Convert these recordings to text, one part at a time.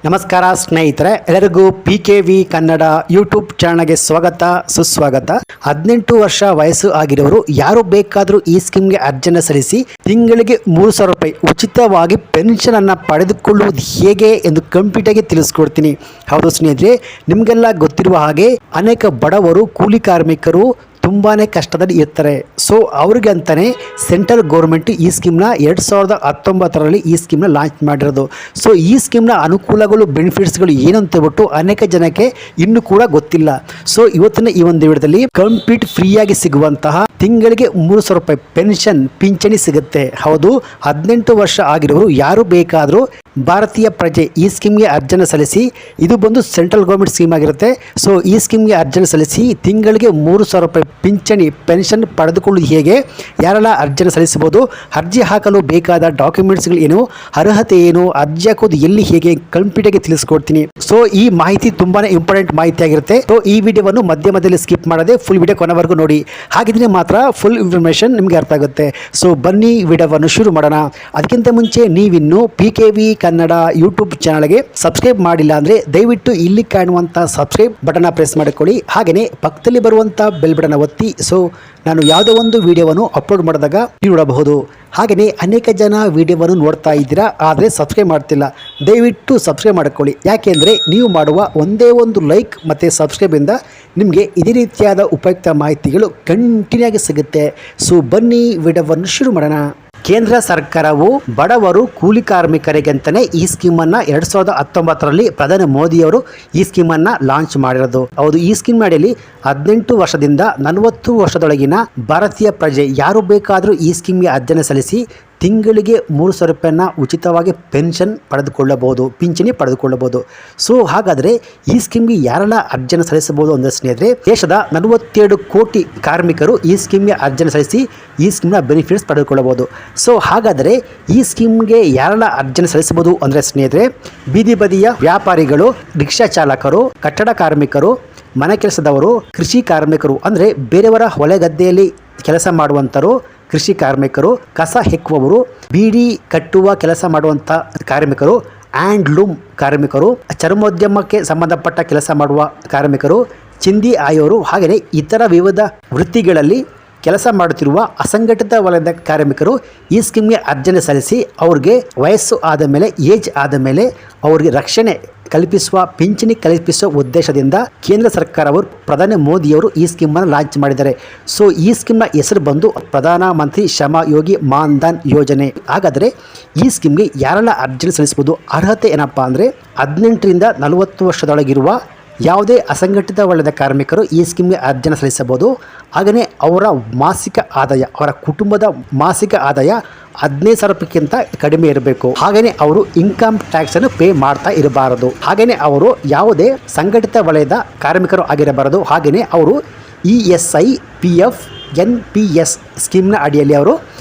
ನಮಸ್ಕಾರ ಸ್ನೇಹಿತರೆ, ಎಲ್ಲರಿಗೂ PKV ಕನ್ನಡ ಯೂಟ್ಯೂಬ್ ಚಾನಲ್ಗೆ ಸ್ವಾಗತ ಸುಸ್ವಾಗತ. 18 ವರ್ಷ ವಯಸ್ಸು ಆಗಿರೋರು ಯಾರು ಬೇಕಾದರೂ ಈ ಸ್ಕೀಮ್ಗೆ ಅರ್ಜಿಯನ್ನು ಸಲ್ಲಿಸಿ ತಿಂಗಳಿಗೆ 3,000 ರೂಪಾಯಿ ಉಚಿತವಾಗಿ ಪೆನ್ಷನ್ ಅನ್ನು ಪಡೆದುಕೊಳ್ಳುವುದು ಹೇಗೆ ಎಂದು ಕಂಪ್ಲೀಟ್ ಆಗಿ ತಿಳಿಸ್ಕೊಡ್ತೀನಿ. ಹೌದು ಸ್ನೇಹಿತರೆ, ನಿಮಗೆಲ್ಲ ಗೊತ್ತಿರುವ ಹಾಗೆ ಅನೇಕ ಬಡವರು ಕೂಲಿ ಕಾರ್ಮಿಕರು ತುಂಬಾ ಕಷ್ಟದಲ್ಲಿ ಇರ್ತಾರೆ. ಸೊ ಅವ್ರಿಗೆ ಅಂತಾನೆ ಸೆಂಟ್ರಲ್ ಗೌರ್ಮೆಂಟ್ ಈ ಸ್ಕೀಮ್ನ 2019ರಲ್ಲಿ ಈ ಸ್ಕೀಮ್ನ ಲಾಂಚ್ ಮಾಡಿರೋದು. ಸೊ ಈ ಸ್ಕೀಮ್ನ ಅನುಕೂಲಗಳು ಬೆನಿಫಿಟ್ಸ್ಗಳು ಏನು ಅಂತ ಹೇಳ್ಬಿಟ್ಟು ಅನೇಕ ಜನಕ್ಕೆ ಇನ್ನೂ ಕೂಡ ಗೊತ್ತಿಲ್ಲ. ಸೊ ಇವತ್ತಿನ ಈ ಒಂದು ವಿಡಿಯೋದಲ್ಲಿ ಕಂಪ್ಲೀಟ್ ಫ್ರೀಯಾಗಿ ಸಿಗುವಂತಹ ತಿಂಗಳಿಗೆ 3,000 ರೂಪಾಯಿ ಪೆನ್ಷನ್ ಪಿಂಚಣಿ ಸಿಗುತ್ತೆ. ಹೌದು, 18 ವರ್ಷ ಆಗಿರೋರು ಯಾರು ಬೇಕಾದರೂ ಭಾರತೀಯ ಪ್ರಜೆ ಈ ಸ್ಕೀಮ್ಗೆ ಅರ್ಜಿಯನ್ನು ಸಲ್ಲಿಸಿ, ಇದು ಬಂದು ಸೆಂಟ್ರಲ್ ಗೌರ್ಮೆಂಟ್ ಸ್ಕೀಮ್ ಆಗಿರುತ್ತೆ. ಸೊ ಈ ಸ್ಕೀಮ್ಗೆ ಅರ್ಜಿಯನ್ನು ಸಲ್ಲಿಸಿ ತಿಂಗಳಿಗೆ 3,000 ರೂಪಾಯಿ ಪಿಂಚಣಿ ಪೆನ್ಷನ್ ಪಡೆದುಕೊಳ್ಳುವುದು ಹೇಗೆ, ಯಾರೆಲ್ಲ ಅರ್ಜಿಯನ್ನು ಸಲ್ಲಿಸಬಹುದು, ಅರ್ಜಿ ಹಾಕಲು ಬೇಕಾದ ಡಾಕ್ಯುಮೆಂಟ್ಸ್ಗಳು ಏನು, ಅರ್ಹತೆ ಏನು, ಅರ್ಜಿ ಹಾಕೋದು ಎಲ್ಲಿ, ಹೇಗೆ ಕಂಪ್ಲೀಟಾಗಿ ತಿಳಿಸ್ಕೊಡ್ತೀನಿ. ಸೊ ಈ ಮಾಹಿತಿ ತುಂಬಾನೇ ಇಂಪಾರ್ಟೆಂಟ್ ಮಾಹಿತಿ ಆಗಿರುತ್ತೆ. ಸೊ ಈ ವಿಡಿಯೋವನ್ನು ಮಧ್ಯದಲ್ಲಿ ಸ್ಕಿಪ್ ಮಾಡದೆ ಫುಲ್ ವಿಡಿಯೋ ಕೊನೆವರೆಗೂ ನೋಡಿ. ಹಾಗಿದ್ರೆ ಮಾತ್ರ ಫುಲ್ ಇನ್ಫಾರ್ಮೇಷನ್ ನಿಮಗೆ ಅರ್ಥ ಆಗುತ್ತೆ. ಸೊ ಬನ್ನಿ ವಿಡಿಯೋವನ್ನು ಶುರು ಮಾಡೋಣ. ಅದಕ್ಕಿಂತ ಮುಂಚೆ ನೀವಿನ್ನು PKV ಕನ್ನಡ ಯೂಟ್ಯೂಬ್ ಚಾನಲ್ಗೆ ಸಬ್ಸ್ಕ್ರೈಬ್ ಮಾಡಿಲ್ಲ ಅಂದರೆ ದಯವಿಟ್ಟು ಇಲ್ಲಿ ಕಾಣುವಂಥ ಸಬ್ಸ್ಕ್ರೈಬ್ ಬಟನ್ ಪ್ರೆಸ್ ಮಾಡಿಕೊಳ್ಳಿ. ಹಾಗೆಯೇ ಪಕ್ಕದಲ್ಲಿ ಬರುವಂಥ ಬೆಲ್ ಬಟನ್ ಒತ್ತಿ. ಸೊ ನಾನು ಯಾವುದೋ ಒಂದು ವಿಡಿಯೋವನ್ನು ಅಪ್ಲೋಡ್ ಮಾಡಿದಾಗ ನೋಡಬಹುದು. ಹಾಗೆಯೇ ಅನೇಕ ಜನ ವಿಡಿಯೋವನ್ನು ನೋಡ್ತಾ ಇದ್ದೀರಾ, ಆದರೆ ಸಬ್ಸ್ಕ್ರೈಬ್ ಮಾಡ್ತಿಲ್ಲ. ದಯವಿಟ್ಟು ಸಬ್ಸ್ಕ್ರೈಬ್ ಮಾಡಿಕೊಳ್ಳಿ. ಯಾಕೆಂದರೆ ನೀವು ಮಾಡುವ ಒಂದೇ ಒಂದು ಲೈಕ್ ಮತ್ತು ಸಬ್ಸ್ಕ್ರೈಬಿಂದ ನಿಮಗೆ ಇದೇ ರೀತಿಯಾದ ಉಪಯುಕ್ತ ಮಾಹಿತಿಗಳು ಕಂಟಿನ್ಯೂ ಆಗಿ ಸಿಗುತ್ತೆ. ಸೊ ಬನ್ನಿ ವಿಡಿಯೋವನ್ನು ಶುರು ಮಾಡೋಣ. ಕೇಂದ್ರ ಸರ್ಕಾರವು ಬಡವರು ಕೂಲಿ ಕಾರ್ಮಿಕರಿಗಂತಲೇ ಈ ಸ್ಕೀಮನ್ನು 2019ರಲ್ಲಿ ಪ್ರಧಾನಿ ಮೋದಿಯವರು ಈ ಸ್ಕೀಮನ್ನು ಲಾಂಚ್ ಮಾಡಿರೋದು. ಹೌದು, ಈ ಸ್ಕೀಮ್ ಅಡಿಯಲ್ಲಿ 18 ವರ್ಷದಿಂದ 40 ವರ್ಷದೊಳಗಿನ ಭಾರತೀಯ ಪ್ರಜೆ ಯಾರು ಬೇಕಾದರೂ ಈ ಸ್ಕೀಮ್ಗೆ ಅರ್ಜಿಯನ್ನು ಸಲ್ಲಿಸಿ ತಿಂಗಳಿಗೆ 3,000 ರೂಪಾಯಿನ ಉಚಿತವಾಗಿ ಪೆನ್ಷನ್ ಪಡೆದುಕೊಳ್ಳಬಹುದು, ಪಿಂಚಣಿ ಪಡೆದುಕೊಳ್ಳಬಹುದು. ಸೊ ಹಾಗಾದರೆ ಈ ಸ್ಕೀಮ್ಗೆ ಯಾರೆಲ್ಲ ಅರ್ಜಿಯನ್ನು ಸಲ್ಲಿಸಬಹುದು ಅಂದರೆ ಸ್ನೇಹಿತರೆ, ದೇಶದ 47 ಕೋಟಿ ಕಾರ್ಮಿಕರು ಈ ಸ್ಕೀಮ್ಗೆ ಅರ್ಜಿಯನ್ನು ಸಲ್ಲಿಸಿ ಈ ಸ್ಕೀಮ್ನ ಬೆನಿಫಿಟ್ಸ್ ಪಡೆದುಕೊಳ್ಳಬಹುದು. ಸೊ ಹಾಗಾದರೆ ಈ ಸ್ಕೀಮ್ಗೆ ಯಾರೆಲ್ಲ ಅರ್ಜಿಯನ್ನು ಸಲ್ಲಿಸಬಹುದು ಅಂದರೆ ಸ್ನೇಹಿತರೆ, ಬೀದಿ ಬದಿಯ ವ್ಯಾಪಾರಿಗಳು, ರಿಕ್ಷಾ ಚಾಲಕರು, ಕಟ್ಟಡ ಕಾರ್ಮಿಕರು, ಮನೆ ಕೆಲಸದವರು, ಕೃಷಿ ಕಾರ್ಮಿಕರು ಅಂದರೆ ಬೇರೆಯವರ ಹೊಲ ಗದ್ದೆಯಲ್ಲಿ ಕೆಲಸ ಮಾಡುವಂಥರು, ಕೃಷಿ ಕಾರ್ಮಿಕರು, ಕಸ ಹೆಕ್ಕುವವರು, ಬೀಡಿ ಕಟ್ಟುವ ಕೆಲಸ ಮಾಡುವಂಥ ಕಾರ್ಮಿಕರು, ಹ್ಯಾಂಡ್ಲೂಮ್ ಕಾರ್ಮಿಕರು, ಚರ್ಮೋದ್ಯಮಕ್ಕೆ ಸಂಬಂಧಪಟ್ಟ ಕೆಲಸ ಮಾಡುವ ಕಾರ್ಮಿಕರು, ಚಿಂದಿ ಆಯೋರು, ಹಾಗೆಯೇ ಇತರ ವಿವಿಧ ವೃತ್ತಿಗಳಲ್ಲಿ ಕೆಲಸ ಮಾಡುತ್ತಿರುವ ಅಸಂಘಟಿತ ವಲಯದ ಕಾರ್ಮಿಕರು ಈ ಸ್ಕೀಮ್ಗೆ ಅರ್ಜಿಯನ್ನು ಸಲ್ಲಿಸಿ ಅವ್ರಿಗೆ ವಯಸ್ಸು ಆದ ಮೇಲೆ, ಏಜ್ ಆದ ಮೇಲೆ ಅವ್ರಿಗೆ ರಕ್ಷಣೆ ಕಲ್ಪಿಸುವ, ಪಿಂಚಣಿ ಕಲ್ಪಿಸುವ ಉದ್ದೇಶದಿಂದ ಕೇಂದ್ರ ಸರ್ಕಾರವು ಪ್ರಧಾನಿ ಮೋದಿಯವರು ಈ ಸ್ಕೀಮನ್ನು ಲಾಂಚ್ ಮಾಡಿದ್ದಾರೆ. ಸೊ ಈ ಸ್ಕೀಮ್ನ ಹೆಸರು ಬಂದು ಪ್ರಧಾನ ಮಂತ್ರಿ ಶ್ರಮ ಯೋಗಿ ಮಾನ್ಧನ್ ಯೋಜನೆ. ಹಾಗಾದರೆ ಈ ಸ್ಕೀಮ್ಗೆ ಯಾರೆಲ್ಲ ಅರ್ಜಿ ಸಲ್ಲಿಸಬಹುದು? ಅರ್ಹತೆ ಏನಪ್ಪ ಅಂದರೆ 18ರಿಂದ 40 ವರ್ಷದೊಳಗಿರುವ ಯಾವುದೇ ಅಸಂಘಟಿತ ವಲಯದ ಕಾರ್ಮಿಕರು ಈ ಸ್ಕೀಮ್ಗೆ ಅರ್ಜಿಯನ್ನು ಸಲ್ಲಿಸಬಹುದು. ಹಾಗೆಯೇ ಅವರ ಮಾಸಿಕ ಆದಾಯ, ಅವರ ಕುಟುಂಬದ ಮಾಸಿಕ ಆದಾಯ 15,000 ರೂಪಾಯಿಗಿಂತ ಕಡಿಮೆ ಇರಬೇಕು. ಹಾಗೆಯೇ ಅವರು ಇನ್ಕಮ್ ಟ್ಯಾಕ್ಸನ್ನು ಪೇ ಮಾಡ್ತಾ ಇರಬಾರದು. ಹಾಗೆಯೇ ಅವರು ಯಾವುದೇ ಸಂಘಟಿತ ವಲಯದ ಕಾರ್ಮಿಕರು ಆಗಿರಬಾರದು. ಹಾಗೆಯೇ ಅವರು ESI, PF, NPS ಸ್ಕೀಮ್ನ ಅಡಿಯಲ್ಲಿ ಅವರು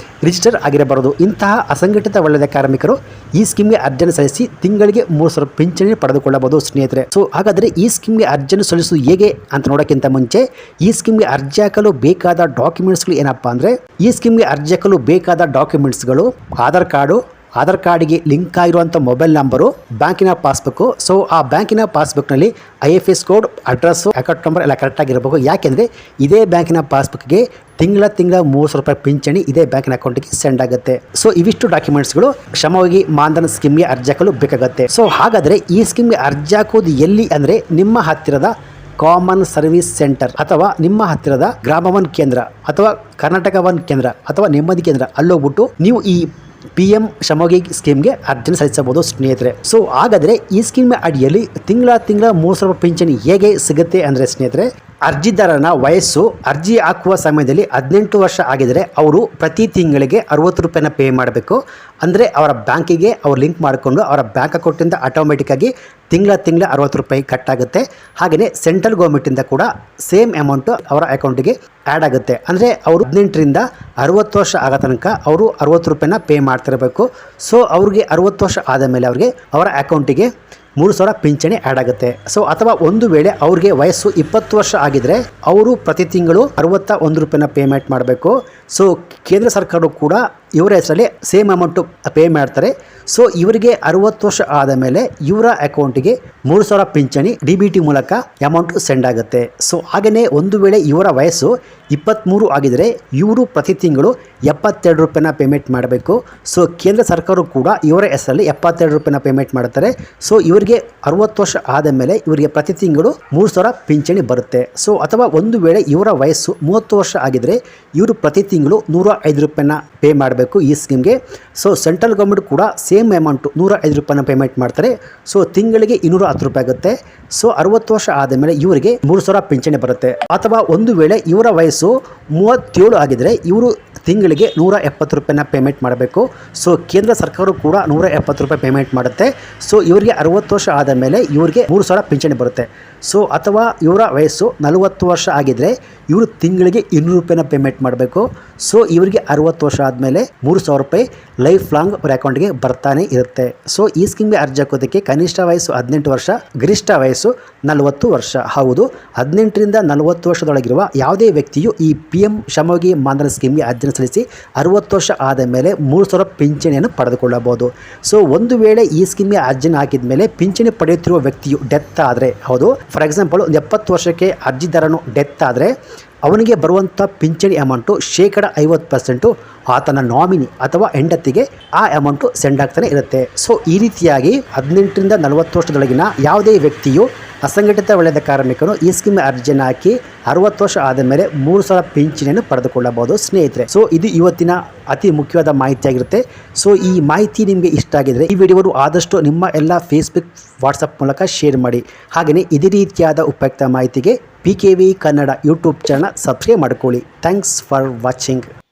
ರಿಜಿಸ್ಟರ್ ಆಗಿರಬಾರದು. ಇಂತಹ ಅಸಂಘಟಿತ ವಲಯದ ಕಾರ್ಮಿಕರು ಈ ಸ್ಕೀಮ್ಗೆ ಅರ್ಜಿಯನ್ನು ಸಲ್ಲಿಸಿ ತಿಂಗಳಿಗೆ 3,000 ಪಿಂಚಣಿ ಪಡೆದುಕೊಳ್ಳಬಹುದು ಸ್ನೇಹಿತರೆ. ಸೊ ಹಾಗಾದರೆ ಈ ಸ್ಕೀಮ್ಗೆ ಅರ್ಜಿಯನ್ನು ಸಲ್ಲಿಸುವುದು ಹೇಗೆ ಅಂತ ನೋಡೋಕ್ಕಿಂತ ಮುಂಚೆ ಈ ಸ್ಕೀಮ್ಗೆ ಅರ್ಜಿ ಹಾಕಲು ಬೇಕಾದ ಡಾಕ್ಯುಮೆಂಟ್ಸ್ಗಳು ಏನಪ್ಪ ಅಂದರೆ, ಈ ಸ್ಕೀಮ್ಗೆ ಅರ್ಜಿ ಹಾಕಲು ಬೇಕಾದ ಡಾಕ್ಯುಮೆಂಟ್ಸ್ಗಳು ಆಧಾರ್ ಕಾರ್ಡಿಗೆ ಲಿಂಕ್ ಆಗಿರುವಂಥ ಮೊಬೈಲ್ ನಂಬರು, ಬ್ಯಾಂಕಿನ ಪಾಸ್ಬುಕ್ಕು. ಸೊ ಆ ಬ್ಯಾಂಕಿನ ಪಾಸ್ಬುಕ್ನಲ್ಲಿ IFS code, address, account number ಎಲ್ಲ ಕರೆಕ್ಟಾಗಿರಬೇಕು. ಯಾಕೆಂದರೆ ಇದೇ ಬ್ಯಾಂಕಿನ ಪಾಸ್ಬುಕ್ಗೆ ತಿಂಗಳ 3,000 ರೂಪಾಯಿ ಪಿಂಚಣಿ ಇದೇ ಬ್ಯಾಂಕಿನ ಅಕೌಂಟಿಗೆ ಸೆಂಡ್ ಆಗುತ್ತೆ. ಸೊ ಇವಿಷ್ಟು ಡಾಕ್ಯುಮೆಂಟ್ಸ್ಗಳು ಶ್ರಮಯೋಗಿ ಮಾನ್ಧನ್ ಸ್ಕೀಮ್ಗೆ ಅರ್ಜಿ ಹಾಕಲು ಬೇಕಾಗುತ್ತೆ. ಸೊ ಹಾಗಾದರೆ ಈ ಸ್ಕೀಮ್ಗೆ ಅರ್ಜಿ ಹಾಕೋದು ಎಲ್ಲಿ ಅಂದರೆ, ನಿಮ್ಮ ಹತ್ತಿರದ ಕಾಮನ್ ಸರ್ವಿಸ್ ಸೆಂಟರ್ ಅಥವಾ ನಿಮ್ಮ ಹತ್ತಿರದ ಗ್ರಾಮ ಒನ್ ಕೇಂದ್ರ ಅಥವಾ ಕರ್ನಾಟಕ ಒನ್ ಕೇಂದ್ರ ಅಥವಾ ನೆಮ್ಮದಿ ಕೇಂದ್ರ ಅಲ್ಲೋಗ್ಬಿಟ್ಟು ನೀವು ಈ PM ಶ್ರಮಯೋಗಿ ಸ್ಕೀಮ್ಗೆ ಅರ್ಜಿಯನ್ನು ಸಲ್ಲಿಸಬಹುದು ಸ್ನೇಹಿತರೆ. ಸೊ ಹಾಗಾದರೆ ಈ ಸ್ಕೀಮ್ ಅಡಿಯಲ್ಲಿ ತಿಂಗಳ 3,000 ರೂಪಾಯಿ ಪಿಂಚಣಿ ಹೇಗೆ ಸಿಗುತ್ತೆ ಅಂದರೆ ಸ್ನೇಹಿತರೆ, ಅರ್ಜಿದಾರನ ವಯಸ್ಸು ಅರ್ಜಿ ಹಾಕುವ ಸಮಯದಲ್ಲಿ 18 ವರ್ಷ ಆಗಿದರೆ ಅವರು ಪ್ರತಿ ತಿಂಗಳಿಗೆ 60 ರೂಪಾಯಿನ ಪೇ ಮಾಡಬೇಕು. ಅಂದರೆ ಅವರ ಬ್ಯಾಂಕಿಗೆ ಅವ್ರು ಲಿಂಕ್ ಮಾಡಿಕೊಂಡು ಅವರ ಬ್ಯಾಂಕ್ ಅಕೌಂಟಿಂದ ಆಟೋಮೆಟಿಕ್ಕಾಗಿ ತಿಂಗಳ 60 ರೂಪಾಯಿ ಕಟ್ ಆಗುತ್ತೆ. ಹಾಗೆಯೇ ಸೆಂಟ್ರಲ್ ಗೌರ್ಮೆಂಟಿಂದ ಕೂಡ ಸೇಮ್ ಅಮೌಂಟು ಅವರ ಅಕೌಂಟಿಗೆ ಆ್ಯಡ್ ಆಗುತ್ತೆ. ಅಂದರೆ ಅವರು 18ರಿಂದ 60 ವರ್ಷ ಆಗೋ ತನಕ ಅವರು 60 ರೂಪಾಯಿನ ಪೇ ಮಾಡ್ತಿರಬೇಕು. ಸೊ ಅವ್ರಿಗೆ 60 ವರ್ಷ ಆದ ಮೇಲೆ ಅವ್ರಿಗೆ ಅವರ ಅಕೌಂಟಿಗೆ 3,000 ಪಿಂಚಣಿ ಆ್ಯಡ್ ಆಗುತ್ತೆ. ಸೊ ಅಥವಾ ಒಂದು ವೇಳೆ ಅವ್ರಿಗೆ ವಯಸ್ಸು 20 ವರ್ಷ ಆಗಿದ್ರೆ ಅವರು ಪ್ರತಿ ತಿಂಗಳು 61 ರೂಪಾಯಿನ ಪೇಮೆಂಟ್ ಮಾಡಬೇಕು. ಸೊ ಕೇಂದ್ರ ಸರ್ಕಾರವು ಕೂಡ ಇವರ ಹೆಸರಲ್ಲಿ ಸೇಮ್ ಅಮೌಂಟು ಪೇ ಮಾಡ್ತಾರೆ. ಸೊ ಇವರಿಗೆ 60 ವರ್ಷ ಆದ ಮೇಲೆ ಇವರ ಅಕೌಂಟಿಗೆ 3,000 ಪಿಂಚಣಿ DBT ಮೂಲಕ ಅಮೌಂಟ್ ಸೆಂಡ್ ಆಗುತ್ತೆ. ಸೊ ಹಾಗೆಯೇ ಒಂದು ವೇಳೆ ಇವರ ವಯಸ್ಸು 23 ಆಗಿದರೆ ಇವರು ಪ್ರತಿ ತಿಂಗಳು 72 ರೂಪಾಯಿನ ಪೇಮೆಂಟ್ ಮಾಡಬೇಕು. ಸೊ ಕೇಂದ್ರ ಸರ್ಕಾರವು ಕೂಡ ಇವರ ಹೆಸರಲ್ಲಿ 72 ರೂಪಾಯಿನ ಪೇಮೆಂಟ್ ಮಾಡ್ತಾರೆ. ಸೊ ಇವರಿಗೆ 60 ವರ್ಷ ಆದ ಮೇಲೆ ಇವರಿಗೆ ಪ್ರತಿ ತಿಂಗಳು 3,000 ಪಿಂಚಣಿ ಬರುತ್ತೆ. ಸೊ ಅಥವಾ ಒಂದು ವೇಳೆ ಇವರ ವಯಸ್ಸು 30 ವರ್ಷ ಆಗಿದ್ರೆ ಇವರು ಪ್ರತಿ ತಿಂಗಳು 105 ರೂಪಾಯಿನ ಪೇ ಮಾಡಬೇಕು ಈ ಸ್ಕೀಮ್ಗೆ. ಸೊ ಸೆಂಟ್ರಲ್ ಗೌರ್ಮೆಂಟ್ ಕೂಡ ಸೇಮ್ ಅಮೌಂಟು 105 ರೂಪಾಯಿನ ಪೇಮೆಂಟ್ ಮಾಡ್ತಾರೆ. ಸೊ ತಿಂಗಳಿಗೆ 210 ರೂಪಾಯಿ ಆಗುತ್ತೆ. ಸೊ 60 ವರ್ಷ ಆದ ಮೇಲೆ ಇವರಿಗೆ 3,000 ಪಿಂಚಣಿ ಬರುತ್ತೆ. ಅಥವಾ ಒಂದು ವೇಳೆ ಇವರ ವಯಸ್ಸು 37 ಆಗಿದ್ರೆ ಇವರು ತಿಂಗಳಿಗೆ 170 ರೂಪಾಯಿನ ಪೇಮೆಂಟ್ ಮಾಡಬೇಕು. ಸೊ ಕೇಂದ್ರ ಸರ್ಕಾರ ಕೂಡ 170 ರೂಪಾಯಿ ಪೇಮೆಂಟ್ ಮಾಡುತ್ತೆ. ಸೊ ಇವರಿಗೆ 60 ವರ್ಷ ಆದ ಮೇಲೆ ಇವರಿಗೆ 3,000 ಪಿಂಚಣಿ ಬರುತ್ತೆ. ಸೊ ಅಥವಾ ಇವರ ವಯಸ್ಸು 40 ವರ್ಷ ಆಗಿದ್ದರೆ ಇವರು ತಿಂಗಳಿಗೆ 200 ರೂಪಾಯಿನ ಪೇಮೆಂಟ್ ಮಾಡಬೇಕು. ಸೊ ಇವರಿಗೆ 60 ವರ್ಷ ಆದಮೇಲೆ 3,000 ರೂಪಾಯಿ ಲೈಫ್ ಲಾಂಗ್ ಅವರ ಅಕೌಂಟ್ಗೆ ಬರ್ತಾನೆ ಇರುತ್ತೆ. ಸೊ ಈ ಸ್ಕೀಮ್ಗೆ ಅರ್ಜಿ ಹಾಕೋದಕ್ಕೆ ಕನಿಷ್ಠ ವಯಸ್ಸು 18 ವರ್ಷ, ಗರಿಷ್ಠ ವಯಸ್ಸು 40 ವರ್ಷ. ಹೌದು, 18ರಿಂದ 40 ವರ್ಷದೊಳಗಿರುವ ಯಾವುದೇ ವ್ಯಕ್ತಿಯು ಈ PM ಶ್ರಮಯೋಗಿ ಮಾನ್ಧನ್ ಸ್ಕೀಮ್ಗೆ ಅರ್ಜಿಯನ್ನು ಸಲ್ಲಿಸಿ 60 ವರ್ಷ ಆದ ಮೇಲೆ 3,000 ಪಿಂಚಣಿಯನ್ನು ಪಡೆದುಕೊಳ್ಳಬಹುದು. ಸೊ ಒಂದು ವೇಳೆ ಈ ಸ್ಕೀಮ್ಗೆ ಅರ್ಜಿನ ಹಾಕಿದ ಮೇಲೆ ಪಿಂಚಣಿ ಪಡೆಯುತ್ತಿರುವ ವ್ಯಕ್ತಿಯು ಡೆತ್ ಆದರೆ, ಹೌದು, ಫಾರ್ ಎಕ್ಸಾಂಪಲ್ 70 ವರ್ಷಕ್ಕೆ ಅರ್ಜಿದಾರನು ಡೆತ್ ಆದರೆ ಅವನಿಗೆ ಬರುವಂಥ ಪಿಂಚಣಿ ಅಮೌಂಟು 50% ಆತನ ನಾಮಿನಿ ಅಥವಾ ಹೆಂಡತಿಗೆ ಆ ಅಮೌಂಟು ಸೆಂಡ್ ಆಗ್ತಾನೆ ಇರುತ್ತೆ. ಸೊ ಈ ರೀತಿಯಾಗಿ 18ರಿಂದ 40 ವರ್ಷದೊಳಗಿನ ಯಾವುದೇ ವ್ಯಕ್ತಿಯು ಅಸಂಘಟಿತ ವಲಯದ ಕಾರ್ಮಿಕನು ಈ ಸ್ಕೀಮ್ ಅರ್ಜಿಯನ್ನು ಹಾಕಿ 60 ವರ್ಷ ಆದ ಮೇಲೆ 3,000 ಪಿಂಚಣಿಯನ್ನು ಪಡೆದುಕೊಳ್ಳಬಹುದು ಸ್ನೇಹಿತರೆ. ಸೊ ಇದು ಇವತ್ತಿನ ಅತಿ ಮುಖ್ಯವಾದ ಮಾಹಿತಿಯಾಗಿರುತ್ತೆ. ಸೊ ಈ ಮಾಹಿತಿ ನಿಮಗೆ ಇಷ್ಟ ಆಗಿದ್ರೆ ಈ ವಿಡಿಯೋವನ್ನು ಆದಷ್ಟು ನಿಮ್ಮ ಎಲ್ಲ ಫೇಸ್ಬುಕ್, ವಾಟ್ಸಪ್ ಮೂಲಕ ಶೇರ್ ಮಾಡಿ. ಹಾಗೆಯೇ ಇದೇ ರೀತಿಯಾದ ಉಪಯುಕ್ತ ಮಾಹಿತಿಗೆ PKV Kannada YouTube channel subscribe ಮಾಡಿಕೊಳ್ಳಿ. Thanks for watching.